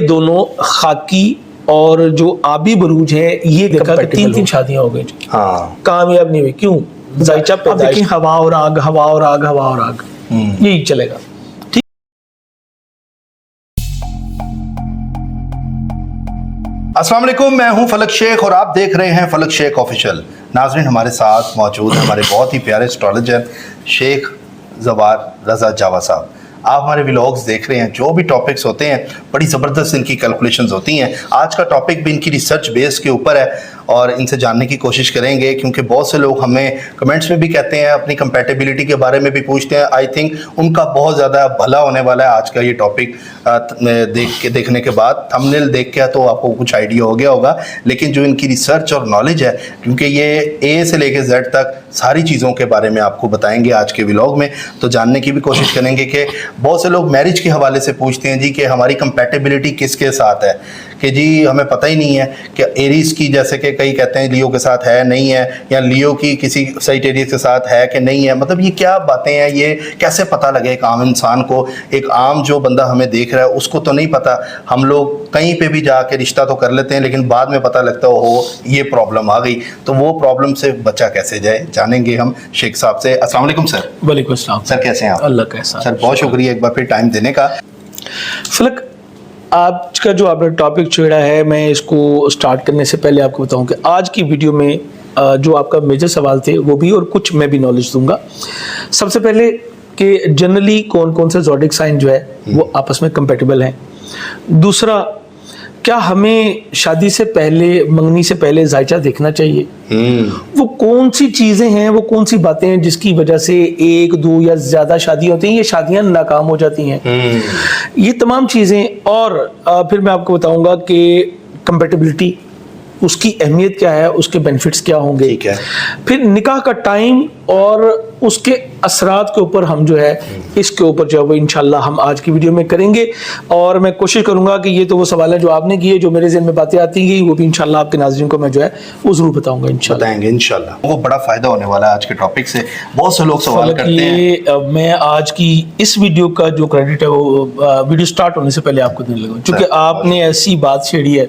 دونوں خاکی اور جو آبی بروج ہے یہ دیکھا کہ تین تین شادیاں ہو گئی کامیاب نہیں ہوئی. کیوں؟ ذائچہ پیدائش ہوا اور آگ ہوا اور آگ ہوا اور آگ یہی چلے گا. السلام علیکم، میں ہوں فلک شیخ اور آپ دیکھ رہے ہیں فلک شیخ آفیشیل. ناظرین، ہمارے ساتھ موجود ہیں ہمارے بہت ہی پیارے اسٹرالوجر شیخ زوار رضا جاوا صاحب. آپ ہمارے ولاگز دیکھ رہے ہیں، جو بھی ٹاپکس ہوتے ہیں بڑی زبردست ان کی کیلکولیشنز ہوتی ہیں. آج کا ٹاپک بھی ان کی ریسرچ بیس کے اوپر ہے اور ان سے جاننے کی کوشش کریں گے، کیونکہ بہت سے لوگ ہمیں کمنٹس میں بھی کہتے ہیں، اپنی کمپیٹیبلٹی کے بارے میں بھی پوچھتے ہیں. آئی تھنک ان کا بہت زیادہ بھلا ہونے والا ہے آج کا یہ ٹاپک دیکھنے کے بعد. تھمبنیل دیکھ کے تو آپ کو کچھ آئیڈیا ہو گیا ہوگا، لیکن جو ان کی ریسرچ اور نالج ہے، کیونکہ یہ اے سے لے کے زیڈ تک ساری چیزوں کے بارے میں آپ کو بتائیں گے آج کے ولاگ میں. تو جاننے کی بھی کوشش کریں گے کہ بہت سے لوگ میرج کے حوالے سے پوچھتے ہیں جی کہ ہماری کمپیٹیبلٹی کس کے ساتھ ہے، کہ جی ہمیں پتہ ہی نہیں ہے کہ ایریز کی، جیسے کہ کئی کہتے ہیں لیو کے ساتھ ہے نہیں ہے، یا لیو کی کسی سائٹیریس کے ساتھ ہے کہ نہیں ہے. مطلب یہ کیا باتیں ہیں، یہ کیسے پتہ لگے ایک عام انسان کو؟ ایک عام جو بندہ ہمیں دیکھ رہا ہے اس کو تو نہیں پتہ. ہم لوگ کہیں پہ بھی جا کے رشتہ تو کر لیتے ہیں، لیکن بعد میں پتہ لگتا ہو یہ پرابلم آ گئی. تو وہ پرابلم سے بچا کیسے جائے، جانیں گے ہم شیخ صاحب سے. السلام علیکم سر. وعلیکم السلام سر، کیسے ہیں آپ؟ اللہ کیسا سر، بہت شکریہ ایک بار پھر ٹائم دینے کا. فلک، آج کا جو آپ نے ٹاپک چھیڑا ہے، میں اس کو سٹارٹ کرنے سے پہلے آپ کو بتاؤں کہ آج کی ویڈیو میں جو آپ کا میجر سوال تھے وہ بھی، اور کچھ میں بھی نالج دوں گا. سب سے پہلے کہ جنرلی کون کون سے زوڈک سائن جو ہے وہ آپس میں کمپیٹیبل ہیں. دوسرا، کیا ہمیں شادی سے پہلے، منگنی سے پہلے ذائچہ دیکھنا چاہیے؟ وہ کون سی چیزیں ہیں، وہ کون سی باتیں ہیں جس کی وجہ سے ایک دو یا زیادہ شادیاں ہوتی ہیں، یہ شادیاں ناکام ہو جاتی ہیں؟ یہ تمام چیزیں. اور پھر میں آپ کو بتاؤں گا کہ کمپیٹیبلٹی، اس کی اہمیت کیا ہے، اس کے بینیفٹس کیا ہوں گے. پھر نکاح کا ٹائم اور اس کے اثرات کے اوپر ہم جو ہے اس کے اوپر جو ہے وہ انشاءاللہ ہم آج کی ویڈیو میں کریں گے. اور میں کوشش کروں گا کہ یہ تو وہ سوال ہے جو آپ نے کیے، جو میرے ذہن میں باتیں آتی گئی وہ بھی انشاءاللہ آپ کے ناظرین کو میں جو ہے وہ ضرور بتاؤں گا انشاءاللہ. بتائیں گے انشاءاللہ. وہ بڑا فائدہ ہونے والا ہے آج کے ٹاپک سے. بہت سے لوگ سوال کرتے ہیں. میں آج کی اس ویڈیو کا جو کریڈٹ ہے وہ ویڈیو سٹارٹ ہونے سے پہلے آپ کو دینے لگا، چونکہ آپ نے ایسی بات چھیڑی ہے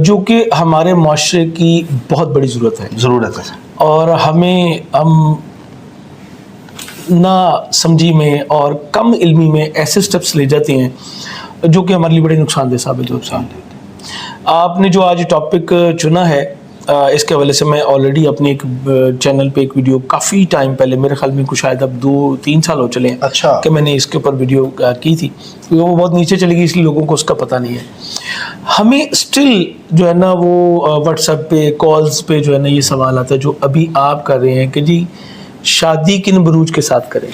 جو کہ ہمارے معاشرے کی بہت بڑی ضرورت ہے. اور ہم نا سمجھی میں اور کم علمی میں ایسے سٹیپس لے جاتے ہیں جو کہ ہمارے لیے بڑے نقصان دہ ثابت ہوتے ہیں. آپ نے جو آج ٹاپک چنا ہے، اس کے حوالے سے میں آلریڈی اپنے ایک چینل پہ ایک ویڈیو کافی ٹائم پہلے، میرے خیال میں کچھ شاید اب 2-3 سال ہو چلے ہیں کہ میں نے اس کے اوپر ویڈیو کی تھی. وہ بہت نیچے چلی گئی، اس لیے لوگوں کو اس کا پتہ نہیں ہے. ہمیں اسٹل جو ہے نا وہ واٹس ایپ پہ، کالز پہ جو ہے نا یہ سوال آتا ہے جو ابھی آپ کر رہے ہیں کہ جی شادی کن بروج کے ساتھ کریں.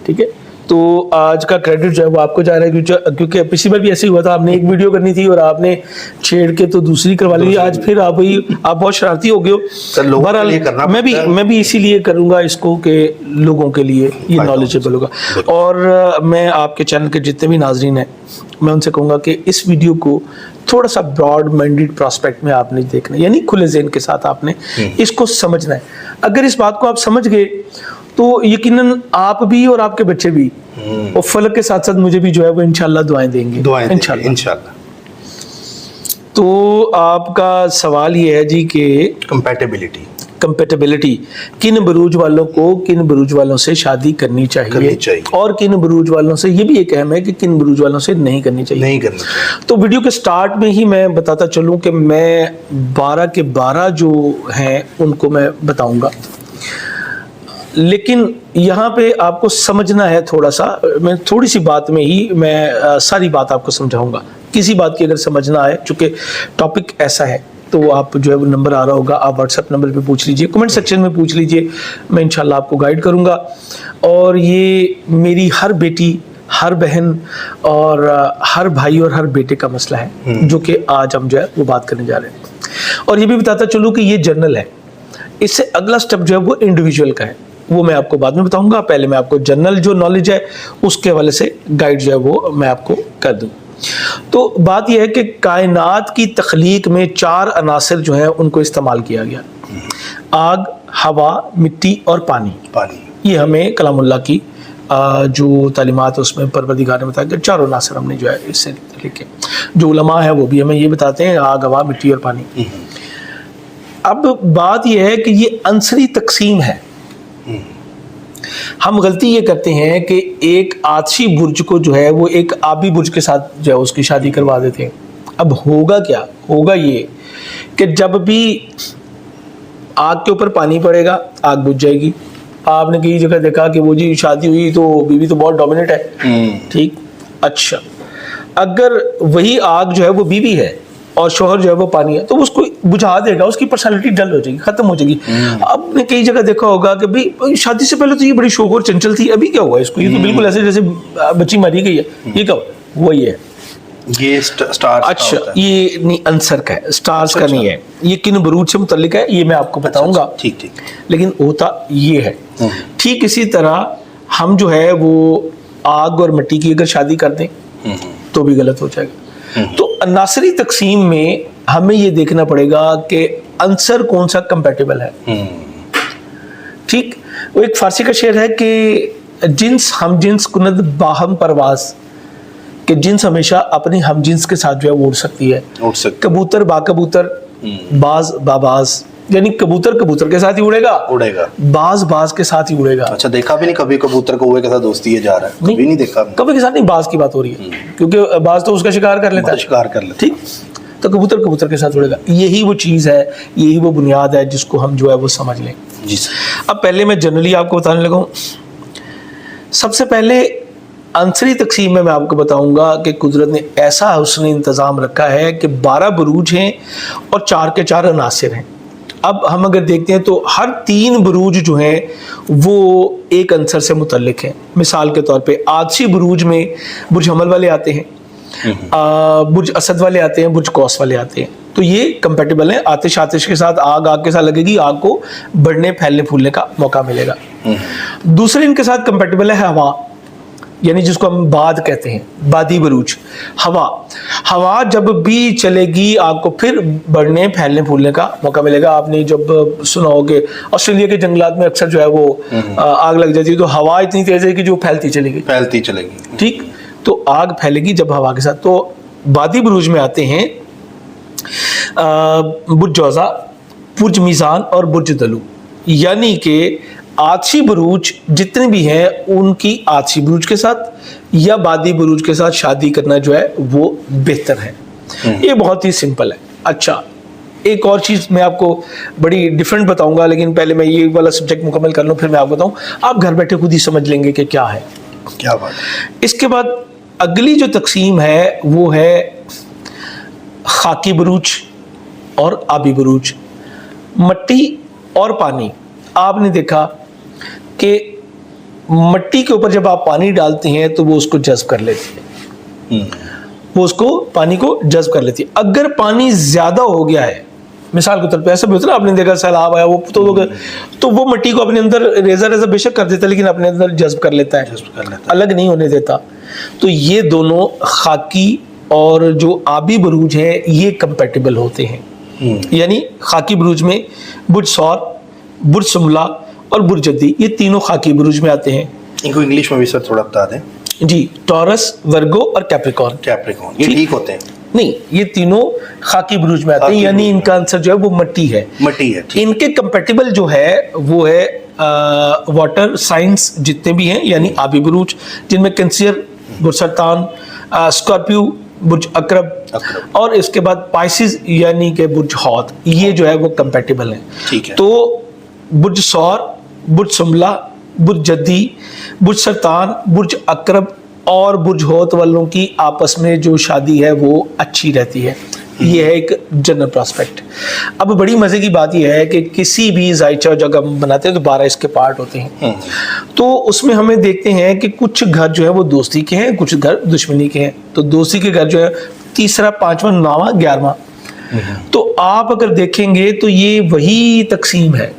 ٹھیک ہے، تو آج کا کریڈٹ جو ہے وہ آپ کو جا رہا ہے، کیونکہ پچھلی بار بھی ایسے ہی ہوا تھا. آپ نے ایک ویڈیو کرنی تھی اور آپ نے چھیڑ کے تو دوسری کروا لی. آج پھر آپ بہت شرارتی ہو گئے ہو. بہرحال میں بھی اسی لیے کروں گا اس کو کہ لوگوں کے لیے یہ نالجبل ہوگا. اور میں آپ کے چینل کے جتنے بھی ناظرین ہیں میں ان سے کہوں گا کہ اس ویڈیو کو تھوڑا سا براڈ مائنڈیڈ پراسپیکٹ میں آپ نے دیکھنا ہے، یعنی کھلے ذہن کے ساتھ آپ نے اس کو سمجھنا ہے. اگر اس بات کو آپ سمجھ گئے تو یقیناً آپ بھی اور آپ کے بچے بھی، اور فلک کے ساتھ ساتھ مجھے بھی جو ہے وہ انشاءاللہ دعائیں دیں گے انشاءاللہ. تو آپ کا سوال یہ ہے جی کہ کمپیٹیبلٹی، کن بروج والوں کو کن بروج والوں سے شادی کرنی چاہیے اور کن بروج والوں سے، یہ بھی ایک اہم ہے کہ کن بروج والوں سے نہیں کرنی چاہیے. تو ویڈیو کے سٹارٹ میں ہی میں بتاتا چلوں کہ میں 12 کے 12 جو ہیں ان کو میں بتاؤں گا، لیکن یہاں پہ آپ کو سمجھنا ہے تھوڑا سا. میں تھوڑی سی بات میں ہی میں ساری بات آپ کو سمجھاؤں گا. کسی بات کی اگر سمجھنا ہے، چونکہ ٹاپک ایسا ہے، تو آپ جو ہے وہ نمبر آ رہا ہوگا، آپ واٹس ایپ نمبر پہ پوچھ لیجئے، کمنٹ سیکشن میں پوچھ لیجئے، میں انشاءاللہ آپ کو گائیڈ کروں گا. اور یہ میری ہر بیٹی، ہر بہن اور ہر بھائی اور ہر بیٹے کا مسئلہ ہے جو کہ آج ہم جو ہے وہ بات کرنے جا رہے ہیں. اور یہ بھی بتاتا چلوں کہ یہ جنرل ہے، اس سے اگلا سٹیپ جو ہے وہ انڈیویجول کا ہے، وہ میں آپ کو بعد میں بتاؤں گا. پہلے میں آپ کو جنرل جو نالج ہے اس کے حوالے سے گائیڈ جو ہے وہ میں آپ کو کر دوں. تو بات یہ ہے کہ کائنات کی تخلیق میں 4 عناصر جو ہیں ان کو استعمال کیا گیا: آگ، ہوا، مٹی اور پانی. یہ ہمیں کلام اللہ کی जो तालीमात उसमें परवरदिगार ने बताया कि 4 अनासर हमने जो है इससे लिखे। जो उलमा है वो भी हमें ये बताते हैं, आग, हवा, मिट्टी और पानी। अब बात यह है कि ये अंसरी तकसीम है। हम गलती ये करते हैं कि एक आतशी बुर्ज को जो है वो एक आबी बुर्ज के साथ जो है उसकी शादी करवा देते हैं। अब होगा क्या, होगा ये कि जब भी आग के ऊपर पानी पड़ेगा आग बुझ जाएगी। आपने कई जगह देखा कि वो जी शादी हुई तो बीवी तो बहुत डोमिनेट है, ठीक, अच्छा, अगर वही आग जो है वो बीवी है और शोहर जो है वो पानी है तो उसको बुझा देगा, उसकी पर्सनालिटी डल हो जाएगी, खत्म हो जाएगी। आपने कई जगह देखा होगा कि भाई शादी से पहले तो ये बड़ी शौक और चंचल थी, अभी क्या हुआ इसको, ये तो बिल्कुल ऐसे जैसे बच्ची मरी गई है, ये क्या हुआ, वही है ये स्टार्स। अच्छा, ये नहीं अंसर का है, स्टार्स का नहीं है, ये किन बुरूज से मुतल्लिक है ये मैं आपको बताऊंगा, ठीक ठीक, लेकिन होता ये है। ठीक इसी तरह हम जो है वो आग और मिट्टी की अगर शादी कर दें तो भी गलत हो जाएगा। तो नासरी तकसीम में हमें ये देखना पड़ेगा कि अंसर कौन सा कंपैटिबल है। ठीक, वो एक फारसी का शेर है कि जिन्स हम जिन्स कुनद बाहम परवाज, कि जिन्स हमेशा अपनी हम जिन्स के साथ जो है वो उड़ सकती है। कबूतर बाकबूतर, बाज बाबाज, यानी कबूतर कबूतर के साथ ही उड़ेगा, बाज बाज के साथ ही उड़ेगा। अच्छा, देखा भी नहीं कभी कबूतर को के साथ दोस्ती है जा रहा है, कभी नहीं देखा, कभी के साथ नहीं, बाज की बात हो रही है, क्योंकि बाज तो उसका शिकार कर लेता है, ठीक, तो कबूतर कबूतर के साथ उड़ेगा। यही वो चीज़ है, यही वो बुनियाद है जिसको हम जो है वो समझ लें। जी। अब पहले मैं जनरली आपको बताने लगा हूँ। सबसे पहले अंसरी तकसीम में मैं आपको बताऊंगा कि कुदरत ने ऐसा हुस्न इंतज़ाम रखा है कि 12 बुरूज हैं और 4 के 4 अनासिर हैं। अब हम अगर देखते हैं तो हर 3 बुरूज जो हैं वो एक अंसर से मुतल्लिक हैं। मिसाल के तौर पे आदशी बुरूज में बुर्ज हमल वाले आते हैं, बुर्ज असद वाले आते हैं, बुर्ज कौस वाले आते हैं, तो ये कंपेटिबल है। आतिश आतिश के साथ आग, आग के साथ लगेगी, आग को बढ़ने फैलने फूलने का मौका मिलेगा। दूसरे इनके साथ कंपेटिबल है हवा, यानी जिसको हम बाद कहते हैं, बादी बरूज, हवा। हवा जब भी चलेगी आपको फिर बढ़ने फैलने फूलने का मौका मिलेगा। आपने जब सुना हो कि ऑस्ट्रेलिया के जंगलात में अक्सर जो है वो आग लग जाती है, तो हवा इतनी तेज है कि जो फैलती चलेगी, ठीक, तो आग फैलेगी जब हवा के साथ। तो बादी बरूज में आते हैं बुर्ज जौजा, बुर्ज मीज़ान और बुर्ज दलू, यानी कि आतशी बुरूज जितने भी हैं उनकी आतशी बुरूज के साथ या बादी बुरूज के साथ शादी करना जो है वो बेहतर है। ये बहुत ही सिंपल है। अच्छा, एक और चीज़ मैं आपको बड़ी डिफरेंट बताऊंगा, लेकिन पहले मैं ये वाला सब्जेक्ट मुकम्मल कर लूँ फिर मैं आपको बताऊँ, आप घर बैठे खुद ही समझ लेंगे कि क्या है। क्या बात है। इसके बाद अगली जो तकसीम है वो है खाकी बुरूज और आबी बुरूज, मट्टी और पानी। आपने देखा कि मट्टी के ऊपर जब आप पानी डालते हैं तो वो उसको जज्ब कर लेती है, वो उसको पानी को जज्ब कर लेती है। अगर पानी ज्यादा हो गया है, मिसाल के तौर पे ऐसा भी होता है ना, आपने देखा सैलाब आया वो तो वो मट्टी को अपने अंदर रेजा रेजा बेशक कर देता है लेकिन अपने अंदर जज्ब कर लेता है, अलग नहीं होने देता। तो ये दोनों खाकी और जो आबी बुरूज है ये कंपेटिबल होते हैं। यानी खाकी बुरूज में बुर्ज सौर, बुर्ज सुमला और बुर्ज जद्दी, ये तीनों खाकी बुरूज में आते हैं। इनको इंग्लिश में भी सर थोड़ा बता दें। जी, टॉरस, वर्गो और कैप्रिकॉर्न। ये ठीक होते हैं? नहीं, ये तीनों खाकी बुरूज में आते हैं, यानी इनका आंसर जो है वो मट्टी है। इनके कंपेटिबल जो है वो है वाटर साइंस जितने भी हैं, यानी आबी बुरूज, जिनमें कैंसियर, बुर्ज सरतान, स्कॉर्पियो, बुर्ज अकरब और इसके बाद पाइसिस यानी कि बुर्ज हौद, ये जो है वो कंपेटिबल है। ठीक है। तो बुर्ज सौर, बुर्ज सुमला, बुर्ज जद्दी, बुर्ज सरतान, बुर्ज अकरब और बुर्ज हौद वालों की आपस में जो शादी है वो अच्छी रहती है। ये है एक जनरल प्रॉस्पेक्ट। अब बड़ी मजे की बात यह है कि किसी भी जायचा जब हम बनाते हैं तो 12 इसके पार्ट होते हैं, तो उसमें हमें देखते हैं कि कुछ घर जो है वो दोस्ती के हैं, कुछ घर दुश्मनी के हैं। तो दोस्ती के घर जो है 3रा, 5वां, 9वां, 11वां। तो आप अगर देखेंगे तो ये वही तकसीम है,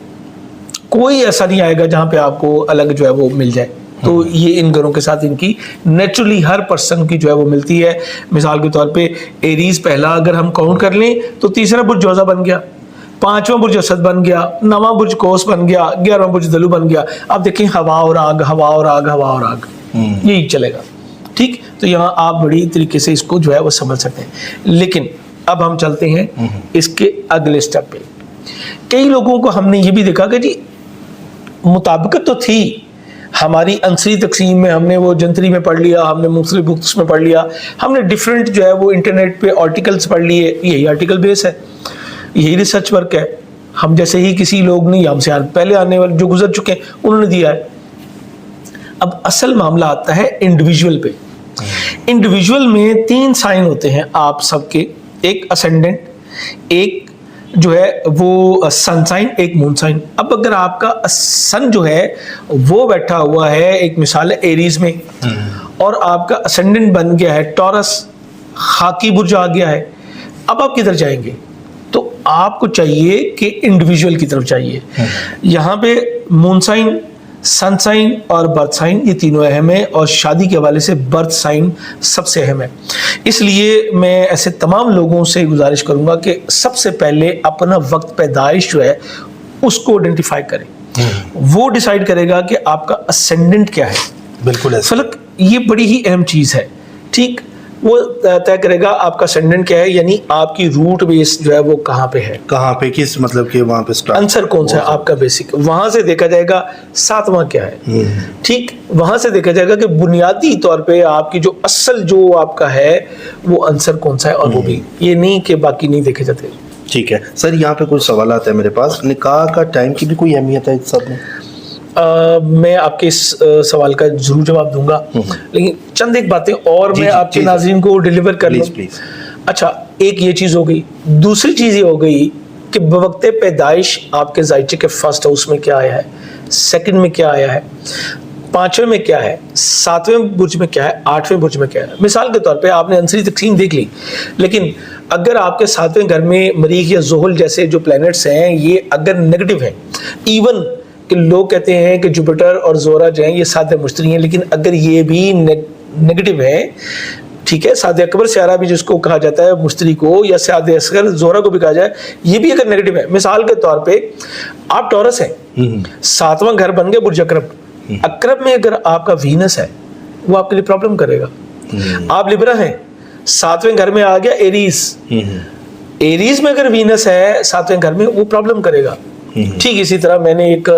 कोई ऐसा नहीं आएगा जहां पे आपको अलग जो है वो मिल जाए। तो ये इन घरों के साथ इनकी नेचुरली हर पर्सन की जो है वो मिलती है। मिसाल के तौर पे एरीज पहला अगर हम काउंट कर लें तो 3रा बुर्ज जौजा बन गया, 5वां बुर्ज असद बन गया, 9वां बुर्ज कोस बन गया, 11वां बुर्ज दलू बन गया। अब देखें हवा और आग, हवा और आग, हवा और आग, यही चलेगा। ठीक, तो यहाँ आप बड़ी तरीके से इसको जो है वो समझ सकते हैं। लेकिन अब हम चलते हैं इसके अगले स्टेप पे। कई लोगों को हमने ये भी देखा कि जी मुताबिकत तो थी हमारी अंसरी तकसीम में, हमने वो जंतरी में पढ़ लिया, हमने मुख्तलिफ बुक्स में पढ़ लिया, हमने डिफरेंट जो है वो इंटरनेट पे आर्टिकल्स पढ़ लिए, यही आर्टिकल बेस है, यही रिसर्च वर्क है। हम जैसे ही किसी लोग नहीं, हमसे पहले आने वाले जो गुजर चुके हैं उन्होंने दिया है। अब असल मामला आता है इंडिविजुअल पे। इंडिविजुअल में 3 साइन होते हैं आप सबके, एक असेंडेंट, एक जो है वो सन साइन, एक मून साइन। अब अगर आपका सन जो है वो बैठा हुआ है, एक मिसाल है एरीज में, और आपका असेंडेंट बन गया है टॉरस, खाकी बुर्ज आ गया है, अब आप किधर जाएंगे? तो आपको चाहिए कि इंडिविजुअल की तरफ चाहिए। यहाँ पे मून साइन, सन साइन और बर्थ साइन ये तीनों अहम है, और शादी के हवाले से बर्थ साइन सबसे अहम है। इसलिए मैं ऐसे तमाम लोगों से गुजारिश करूंगा कि सबसे पहले अपना वक्त पैदाइश जो है उसको आइडेंटिफाई करें। वो डिसाइड करेगा कि आपका असेंडेंट क्या है। बिल्कुल फलक ये बड़ी ही अहम चीज़ है। ठीक, वो तय करेगा आपका असेंडेंट क्या है, यानी आपकी रूट बेस जो है वो कहाँ पे है, कहाँ पे, किस मतलब कि वहाँ पे स्टार्ट, आंसर कौन सा है आपका बेसिक, वहां से देखा जाएगा 7वां क्या है। ठीक, वहां से देखा जाएगा कि बुनियादी तौर पे आपकी जो असल जो आपका है वो आंसर कौन सा है, और वो भी ये नहीं कि बाकी नहीं देखे जाते। ठीक है सर, यहाँ पे कुछ सवाल आता है मेरे पास। निकाह का टाइम की भी कोई अहमियत है इस सब में? मैं आपके इस सवाल का जरूर जवाब दूंगा, लेकिन चंद एक बातें और मैं आपके नाज़रीन को डिलीवर कर लूं। प्लीज। अच्छा, एक ये चीज़ हो गई। दूसरी चीज़ ये हो गई कि बवक्ते पैदाइश आपके जायचे के फर्स्ट हाउस में क्या आया है, सेकंड में क्या आया है, 5वें में क्या है, 7वें बुर्ज में क्या है, 8वें बुर्ज में क्या है। मिसाल के तौर पे आपने अंसरी तकसीम देख ली, लेकिन अगर आपके 7वें घर में मरीख या ज़ुहल जैसे जो प्लैनेट्स हैं ये अगर नेगेटिव हैं, इवन कि लोग कहते हैं कि जुपिटर और जोरा जो हैं ये सादे मुश्तरी हैं, लेकिन अगर ये भी नेगेटिव है, ठीक है, सादे अकबर स्यारा भी जिसको कहा जाता है मुश्तरी को, या सादे असगर जोरा को भी कहा जाए, ये भी अगर नेगेटिव है। मिसाल के तौर पे आप टॉरस हैं, 7वां घर बन गया बुर्ज अकरब, अकरब में अगर आपका वीनस है वो आपके लिए प्रॉब्लम करेगा। आप लिब्रा हैं, 7वें घर में आ गया एरीज, एरीज में अगर वीनस है 7वें घर में वो प्रॉब्लम करेगा। ठीक इसी तरह मैंने एक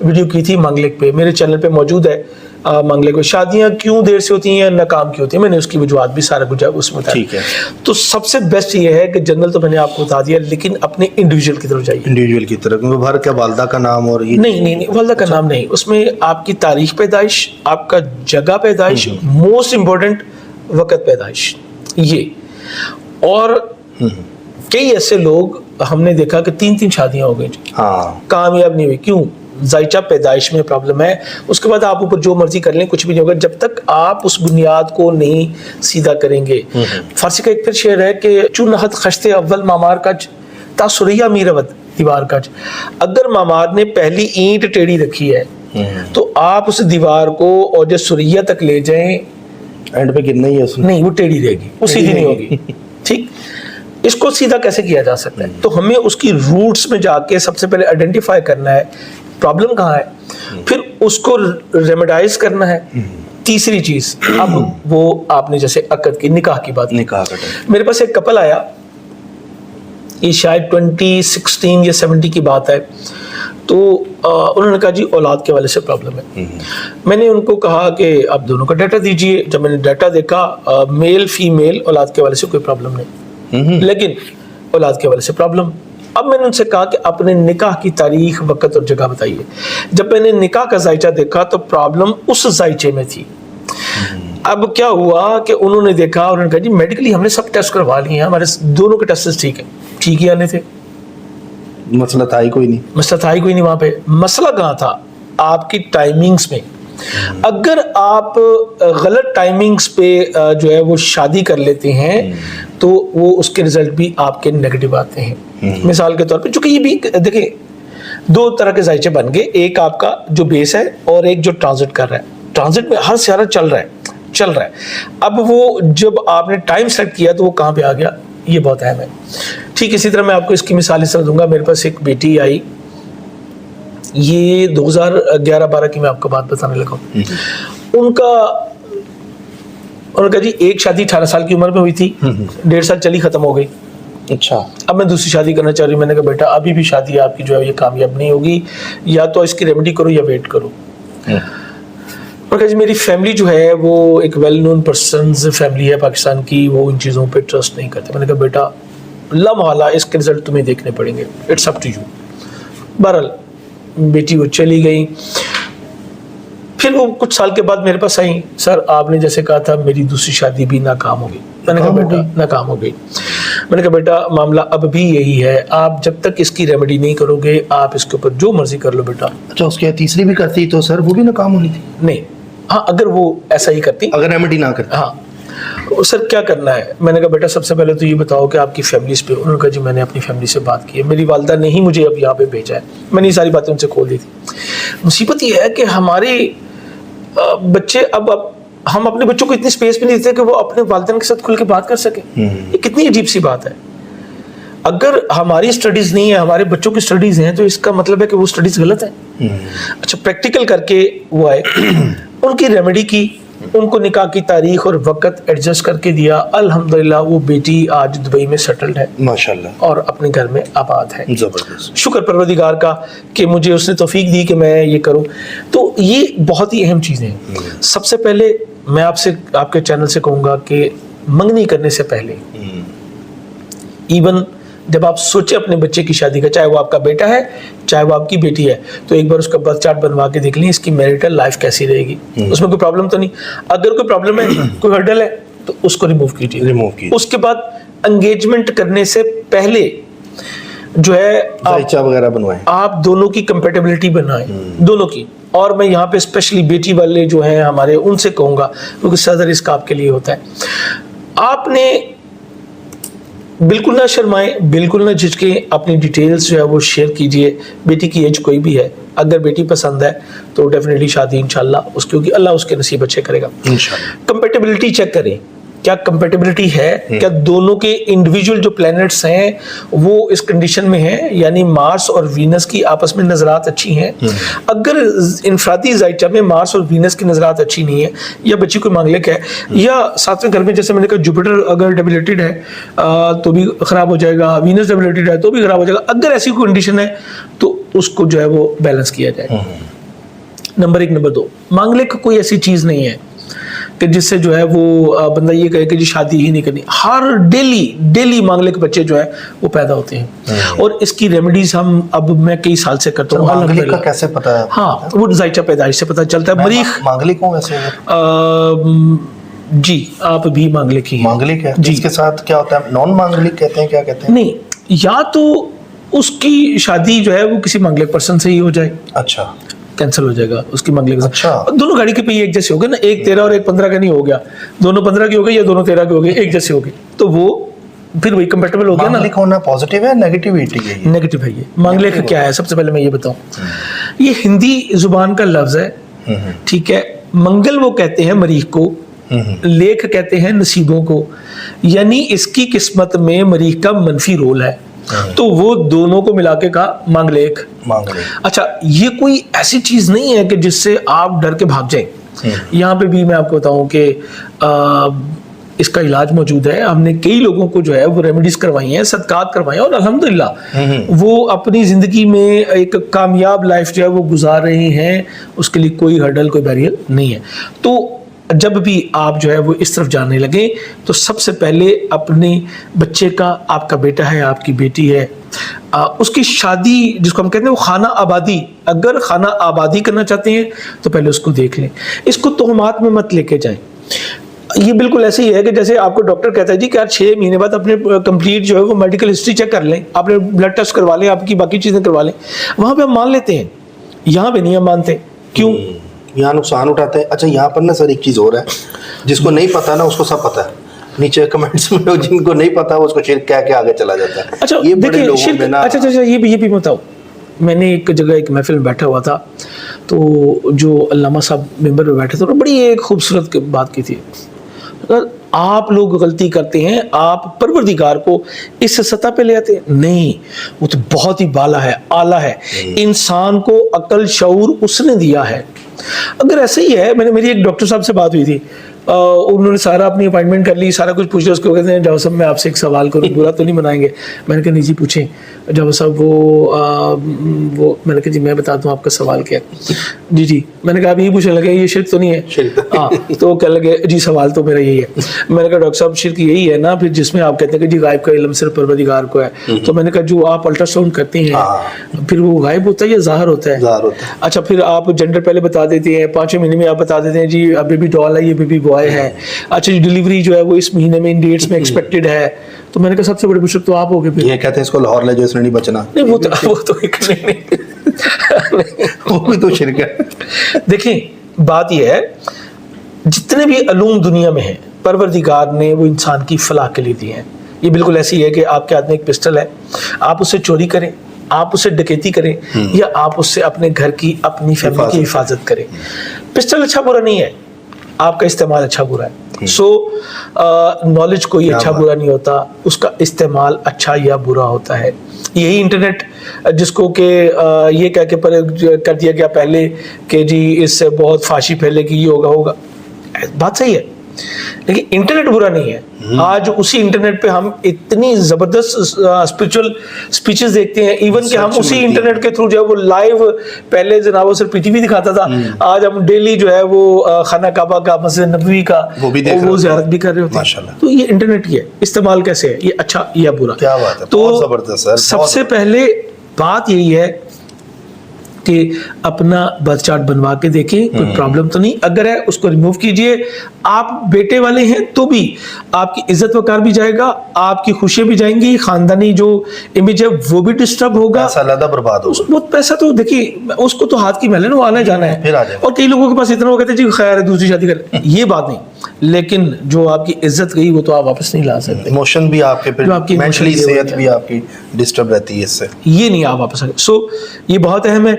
वीडियो की थी मंगलिक पे, मेरे चैनल पे मौजूद है, मंगलिक में शादियां क्यों देर से होती हैं, नाकाम क्यों होती हैं, मैंने उसकी वजूहत भी सारा कुछ उसमें बताया। ठीक है, तो सबसे बेस्ट ये है कि जनरल तो मैंने आपको बता दिया, लेकिन अपने इंडिविजुअल की तरफ जाइए। इंडिविजुअल की तरफ भर क्या वालदा का नाम और ये नहीं, वालदा का नाम नहीं, उसमें आपकी तारीख पैदाइश, आपका जगह पैदाइश, मोस्ट इंपॉर्टेंट वक़्त पैदाइश, ये। और कई ऐसे लोग हमने देखा कि 3 शादियां हो गई, हाँ, कामयाब नहीं हुई। क्यों? जायचा पैदाइश में प्रॉब्लम है। उसके बाद आप ऊपर जो मर्जी कर लें कुछ भी नहीं होगा जब तक आप उस बुनियाद को नहीं सीधा करेंगे। फारसी का एक फिर शेर है कि चुनहत खश्ते अव्वल मामार कज तासुरिया मीरवत दीवार कज। अगर मामार ने पहली ईंट टेढ़ी रखी है तो आप उस दीवार को और जो सुरिया तक ले जाएं, एंड पे गिरना ही है उसने, नहीं वो टेढ़ी रहेगी, वो सीधी नहीं होगी। ठीक, इसको सीधा कैसे किया जा सकता है? तो हमें उसकी रूट्स में जाके सबसे पहले आइडेंटिफाई करना है प्रॉब्लम कहाँ है, फिर उसको रेमेडाइज करना है। तीसरी चीज, अब वो आपने जैसे अकद की निकाह की बात, निकाह का मेरे पास एक कपल आया, ये शायद 2016 या 70 की बात है, तो उन्होंने कहा जी औलाद के वाले से प्रॉब्लम है। मैंने उनको कहा कि आप दोनों का डाटा दीजिए। जब मैंने डाटा देखा, मेल फीमेल औलाद के वाले से कोई प्रॉब्लम नहीं, लेकिन औलाद के वाले से प्रॉब्लम। अब मैंने उनसे कहा कि अपने निकाह की तारीख, वक़्त और जगह बताइए। जब मैंने निकाह का जायचा देखा तो प्रॉब्लम उस जायचे में थी। अब क्या हुआ कि उन्होंने देखा और उन्होंने कहा जी मेडिकली हमने सब टेस्ट करवा लिए हैं, हमारे दोनों के टेस्ट ठीक है, ठीक ही आने थे, मसला था ही कोई नहीं, मसला था ही कोई नहीं। वहां पे मसला कहाँ था? आपकी टाइमिंग्स में। अगर आप गलत टाइमिंग्स पे जो है वो शादी कर लेते हैं तो वो उसके रिजल्ट भी आपके नेगेटिव आते हैं। मिसाल के तौर पे, चूंकि ये भी देखिए 2 तरह के जायचे बन गए, एक आपका जो बेस है और एक जो ट्रांजिट कर रहा है। ट्रांजिट में हर सियारा चल रहा है। अब वो जब आपने टाइम सेट किया तो वो कहाँ पे आ गया, ये बहुत अहम है। ठीक। ठीक इसी तरह मैं आपको इसकी मिसाल इस तरह दूंगा। मेरे पास एक बेटी आई, ये 2011-12 की मैं आपको बात बताने लगा हूँ। उनका जी एक शादी 18 साल की उम्र में हुई थी, 1.5 साल चली, खत्म हो गई। अच्छा, अब मैं दूसरी शादी करना चाह रही हूँ। मैंने कहा बेटा अभी भी शादी आपकी जो है ये कामयाब नहीं होगी, या तो इसकी रेमेडी करो या वेट करो। और कहा जी मेरी फैमिली जो है वो एक वेल नोन पर्सन फैमिली है पाकिस्तान की, वो इन चीज़ों पे ट्रस्ट नहीं करते। मैंने कहा बेटा लम्हाला इसके रिजल्ट तुम्हें देखने पड़ेंगे, इट्स अप टू यू। बहरहाल बेटी वो चली गई। फिर वो कुछ साल के बाद मेरे पास आई, सर आपने जैसे कहा था मेरी दूसरी शादी भी नाकाम हो गई। मैंने कहा बेटा नाकाम हो गई। मैंने कहा बेटा मामला अब भी यही है, आप जब तक इसकी रेमेडी नहीं करोगे आप इसके ऊपर जो मर्जी कर लो बेटा। अच्छा, उसके तीसरी भी करती तो सर वो भी नाकाम होनी थी? नहीं, हाँ अगर वो ऐसा ही करती, अगर रेमेडी ना करती। हाँ सर क्या करना है। मैंने कहा बेटा सबसे पहले तो ये बताओ कि आपकी फैमिली पे। उन्होंने कहा जी मैंने अपनी फैमिली से बात की है, मेरी वालिदा ने ही मुझे अब यहाँ पे भेजा है। मैंने ये सारी बातें उनसे खोल दी थी। मुसीबत ये है कि हमारे बच्चे अब हम अपने बच्चों को इतनी स्पेस भी नहीं देते कि वो अपने वालिदैन के साथ खुल के बात कर सके। ये कितनी अजीब सी बात है। अगर हमारी स्टडीज नहीं है, हमारे बच्चों की स्टडीज हैं, तो इसका मतलब है कि वो स्टडीज गलत है। अच्छा, प्रैक्टिकल करके वो आए, उनकी रेमेडी की, उनको निकाह की तारीख और वक्त एडजस्ट करके दिया। अल्हम्दुलिल्लाह वो बेटी आज दुबई में सेटल्ड है माशाल्लाह, और अपने घर में आबाद है। जबरदस्त, शुक्र परवरदिगार का कि मुझे उसने तौफीक दी कि मैं ये करूं। तो ये बहुत ही अहम चीज़ें हैं। सबसे पहले मैं आपसे, आपके चैनल से कहूँगा कि मंगनी करने से पहले, इवन जब आप सोचे अपने बच्चे की शादी का, चाहे वो आपका बेटा है चाहे वो आपकी बेटी है, तो एक बार उसका बर्थ चार्ट बनवा के देख लें इसकी मैरिटल लाइफ कैसी रहेगी, उसमें कोई प्रॉब्लम तो नहीं। अगर कोई प्रॉब्लम है, कोई हर्डल है, तो उसको रिमूव कीजिए। उसके बाद एंगेजमेंट करने से पहले जो है जायचा वगैरह बनवाएं, आप दोनों की कंपेटेबिलिटी बनाएं, दोनों की। और मैं यहाँ पे स्पेशली बेटी वाले जो हैं हमारे, उनसे कहूँगा, क्योंकि ज़्यादा रिस्क आपके लिए होता है। आपने बिल्कुल ना शर्माएं, बिल्कुल ना झिझके, अपनी डिटेल्स जो है वो शेयर कीजिए। बेटी की एज कोई भी है, अगर बेटी पसंद है तो डेफिनेटली शादी इंशाल्लाह उसकी होगी, अल्लाह उसके नसीब अच्छे करेगा इंशाल्लाह। कंपेटेबिलिटी चेक करें, क्या कंपेटेबिलिटी है, क्या दोनों के इंडिविजुअल जो प्लैनेट्स हैं वो इस कंडीशन में हैं, यानी मार्स और वीनस की आपस में नजरात अच्छी हैं। अगर इनफरादी जायचा में मार्स और वीनस की नजरात अच्छी नहीं है, या बच्ची कोई मांगलिक है, या सातवें घर में जैसे मैंने कहा जुपिटर अगर डेबिलिटेड है तो भी खराब हो जाएगा, वीनस डेबिलिटेड है तो भी खराब हो जाएगा। अगर ऐसी कोई कंडीशन है तो उसको जो है वो बैलेंस किया जाए। नंबर 1। नंबर 2, मांगलिक कोई ऐसी चीज नहीं है कि जिससे जो है वो बंदा ये कहे कि जी शादी ही नहीं करनी। हर डेली मांगलिक बच्चे जो है वो पैदा होते हैं, और इसकी रेमेडीज हम अब मैं कई साल से करता हूँ। मांगलिक का कैसे पता है? हाँ, वो जायचा पैदाइश से पता चलता है। मरीख मांगलिक हूँ वैसे? जी आप भी मांगलिक ही हैं। मांगलिक है जी। इसके साथ क्या होता है? नॉन मांगलिक कहते हैं, क्या कहते हैं? नहीं, या तो उसकी शादी जो है वो किसी मांगलिक पर्सन से ही हो जाए, अच्छा, कैंसिल हो जाएगा उसकी मांगलिक। अच्छा, दोनों गाड़ी के पहिए एक जैसे हो गए ना, एक 13 और एक 15 का नहीं हो गया, दोनों 15 के हो गए या दोनों 13 के हो गए, एक जैसे हो गए, तो वो फिर वही कंपेटेबल हो गया ना। मांगलिक होना पॉजिटिव है, नेगेटिविटी है? नेगेटिव है ये। मांगलिक क्या है, सबसे पहले मैं ये बताऊं, ये हिंदी जुबान का लफ्ज है, ठीक है। मंगल वो कहते हैं मरीख को, लेख कहते हैं नसीबों को, यानी इसकी किस्मत में मरीख का मनफी रोल है, तो वो दोनों को मिला के कहा मांगलिक। अच्छा, ये कोई ऐसी चीज नहीं है कि जिससे आप डर के भाग जाएं। यहाँ पे भी मैं आपको बताऊं कि इसका इलाज मौजूद है। हमने कई लोगों को जो है वो रेमेडीज करवाई हैं, सदकात करवाए हैं, और अल्हम्दुलिल्लाह वो अपनी जिंदगी में एक कामयाब लाइफ जो है वो गुजार रहे हैं। उसके लिए कोई हर्डल, कोई बैरियर नहीं है। तो जब भी आप जो है वो इस तरफ जाने लगे तो सबसे पहले अपने बच्चे का, आपका बेटा है, आपकी बेटी है, उसकी शादी जिसको हम कहते हैं वो खाना आबादी, अगर खाना आबादी करना चाहते हैं तो पहले उसको देख लें। इसको तोहमात में मत लेके जाएं। ये बिल्कुल ऐसे ही है कि जैसे आपको डॉक्टर कहता है जी कि यार 6 महीने बाद अपने कंप्लीट जो है वो मेडिकल हिस्ट्री चेक कर लें, आपने ब्लड टेस्ट करवा लें, आपकी बाकी चीज़ें करवा लें। वहाँ पे हम मान लेते हैं, यहाँ पे नहीं हम मानते। क्यों? यहाँ नुकसान उठाते हैं। अच्छा, यहाँ पर ना सर एक चीज़ और है, जिसको नहीं पता ना उसको सब पता है। नीचे कमेंट्स में लोग जिनको नहीं पता वो उसको शिर्क कह के आगे चला जाता है। अच्छा, ये बड़े लोगों शिर्क, में ना, अच्छा ये भी बताओ। मैंने एक जगह एक महफिल में बैठा हुआ था, तो जो अल्लामा साहब मेंबर में बैठे थे, बड़ी एक खूबसूरत बात की थी। آپ لوگ غلطی کرتے ہیں, آپ پروردگار کو اس سطح پہ لے آتے ہیں. نہیں, وہ تو بہت ہی بالا ہے, اعلیٰ ہے. انسان کو عقل شعور اس نے دیا ہے. اگر ایسا ہی ہے, میری ایک ڈاکٹر صاحب سے بات ہوئی تھی, انہوں نے سارا اپنی اپائنٹمنٹ کر لی, سارا کچھ پوچھ لیا. اس کو کہتے ہیں جاوید صاحب میں آپ سے ایک سوال کروں, برا تو نہیں بنائیں گے؟ میں نے کہا نہیں جی پوچھیں. جاوید صاحب وہ میں نے کہا جی میں بتاتا ہوں آپ کا سوال کیا ہے. جی میں نے کہا آپ یہی پوچھنے لگے یہ شرک تو نہیں ہے؟ ہاں. تو کہنے لگے جی سوال تو میرا یہی ہے. میں نے کہا ڈاکٹر صاحب شرک یہی ہے نا پھر جس میں آپ کہتے ہیں کہ جی غائب کا علم صرف پروردگار کو ہے. تو میں نے کہا جو آپ الٹرا ساؤنڈ کرتے ہیں پھر وہ غائب ہوتا ہے یا ظاہر ہوتا ہے؟ اچھا پھر آپ جنڈر پہلے بتا دیتے ہیں, 5 مہینے میں آپ بتا دیتے ہیں جی بیبی ڈال ہے, یہ بیبی بوائے ہے. اچھا جی ڈیلیوری جو ہے وہ اس مہینے میں ان ڈیٹس میں ایکسپیکٹڈ ہے. تو میں نے کہا سب سے بڑے مشرک تو آپ ہو گے. پھر یہ کہتے ہیں اس کو لاہور لے جو اس نے نہیں بچنا. نہیں وہ تو ایک وہ بھی تو شرک ہے. دیکھیں بات یہ ہے جتنے بھی علوم دنیا میں ہیں پروردگار نے وہ انسان کی فلاح کے لیے دیے ہیں. یہ بالکل ایسی ہے کہ آپ کے ہاتھ میں ایک پسٹل ہے, آپ اسے چوری کریں, آپ اسے ڈکیتی کریں, یا آپ اس سے اپنے گھر کی اپنی فیملی کی حفاظت کریں. پسٹل اچھا برا نہیں ہے, آپ کا استعمال اچھا برا ہے. سو نالج کوئی اچھا برا نہیں ہوتا, اس کا استعمال اچھا یا برا ہوتا ہے. یہی انٹرنیٹ جس کو کہ یہ کہہ کے کر دیا گیا پہلے کہ جی اس سے بہت فحاشی پھیلے گی, یہ ہوگا, بات صحیح ہے, لیکن انٹرنیٹ برا نہیں ہے. آج اسی انٹرنیٹ پہ ہم اتنی زبردست اسپرچل اسپیچز دیکھتے ہیں, ایون کہ ہم اسی انٹرنیٹ کے تھرو جو ہے وہ لائیو, پہلے جناب وہ صرف پی ٹی وی دکھاتا تھا, آج ہم ڈیلی جو ہے وہ خانہ کعبہ کا, مسجد نبوی کا وہ زیارت بھی کر رہے ہوتے ہیں. تو یہ انٹرنیٹ کی ہے, استعمال کیسے ہے, یہ اچھا یا برا. کیا بات ہے, تو سب سے پہلے بات یہی ہے کہ اپنا برتھ چارٹ بنوا کے دیکھیں کوئی پرابلم تو نہیں. اگر ہے اس کو ریموو کیجئے. آپ بیٹے والے ہیں تو بھی آپ کی عزت وقار بھی جائے گا, آپ کی خوشیاں بھی جائیں گی, خاندانی جو امیج ہے وہ بھی ڈسٹرب ہوگا, پیسہ برباد ہوگا. وہ پیسہ تو دیکھیے اس کو تو ہاتھ کی محل ہے نا, وہ آنا جانا ہے. اور کئی لوگوں کے پاس اتنا وہ کہتے ہیں جی خیر ہے دوسری شادی کر, یہ بات نہیں. لیکن جو آپ کی عزت گئی وہ تو آپ واپس نہیں لا سکتے. ایموشن بھی آپ کے, مینٹلی صحت بھی آپ کی ڈسٹرب رہتی ہے اس سے, یہ نہیں آپ واپس. سو یہ بہت اہم ہے.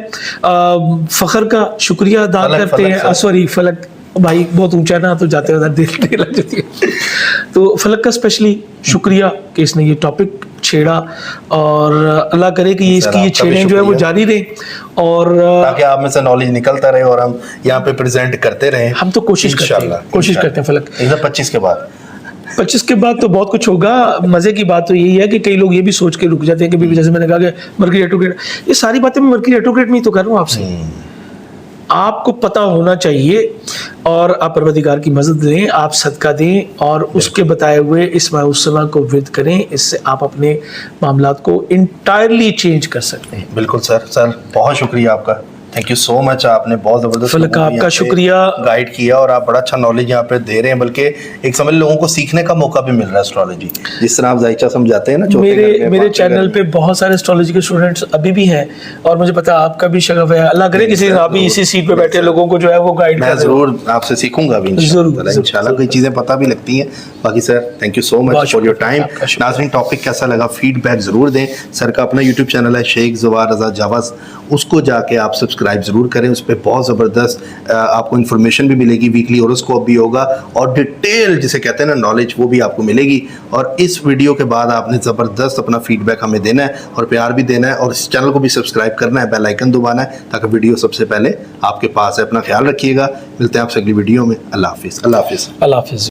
فخر کا شکریہ ادا کرتے ہیں. سوری فلک بھائی بہت اونچا نا, تو جاتے ادھر دیر لگ جاتی ہے. تو فلک کا اسپیشلی شکریہ کہ اس نے یہ ٹاپک چھیڑا, اور اللہ کرے کہ اس کی یہ چھیڑیں جو ہے وہ جاری رہیں, اور تاکہ آپ میں سے نالج نکلتا رہے اور ہم یہاں پہ پریزنٹ کرتے رہیں. ہم تو کوشش کرتے ہیں فلک. 25 کے بعد 25 کے بعد تو بہت کچھ ہوگا. مزے کی بات تو یہی ہے کہ کئی لوگ یہ بھی سوچ کے رک جاتے ہیں کہ جیسے میں نے کہا کہ مرکری ریٹروگریڈ, یہ ساری باتیں میں مرکری ریٹروگریڈ میں ہی تو کر رہا ہوں آپ سے. آپ کو پتہ ہونا چاہیے, اور آپ پروردگار کی مدد لیں, آپ صدقہ دیں, اور اس کے بتائے ہوئے اسماء الحسنہ کو ورد کریں. اس سے آپ اپنے معاملات کو انٹائرلی چینج کر سکتے ہیں. بالکل سر بہت شکریہ آپ کا, تھینک یو سو مچ. آپ نے بہت زبردست فلک آپ کا شکریہ, گائیڈ کیا, اور آپ بڑا اچھا نالج یہاں پہ دے رہے ہیں, بلکہ ایک سمجھ لوگوں کو سیکھنے کا موقع بھی مل رہا ہے اسٹرالوجی, جس طرح آپ ذائچہ سمجھاتے ہیں نا. میرے چینل پہ بہت سارے اسٹرالوجی کے اسٹوڈنٹس ابھی بھی ہیں, اور مجھے پتا آپ کا بھی شغف ہے. اللہ کرے کسی دن آپ بھی اسی سیٹ پہ بیٹھے لوگوں کو جو ہے وہ گائیڈ کریں. میں ضرور آپ سے سیکھوں گا بھی انشاءاللہ, کئی چیزیں پتہ بھی لگتی ہیں. باقی sir thank you so much for your time. ناظرین ٹاپک کیسا لگا فیڈ بیک ضرور دیں. سر کا اپنا یوٹیوب چینل ہے شیخ زوار رضا جاوز, اس کو جا کے آپ سبسکرائب ضرور کریں. اس پہ بہت زبردست آپ کو انفارمیشن بھی ملے گی, ویکلی ہوراسکوپ بھی ہوگا, اور ڈیٹیل جسے کہتے ہیں نا نالج وہ بھی آپ کو ملے گی. اور اس ویڈیو کے بعد آپ نے زبردست اپنا فیڈ بیک ہمیں دینا ہے, اور پیار بھی دینا ہے, اور اس چینل کو بھی سبسکرائب کرنا ہے, بیل آئیکن دبانا ہے, تاکہ ویڈیو سب سے پہلے آپ کے پاس ہے. اپنا خیال رکھیے گا, ملتے ہیں آپ سے اگلی ویڈیو میں. اللہ حافظ. اللہ حافظ.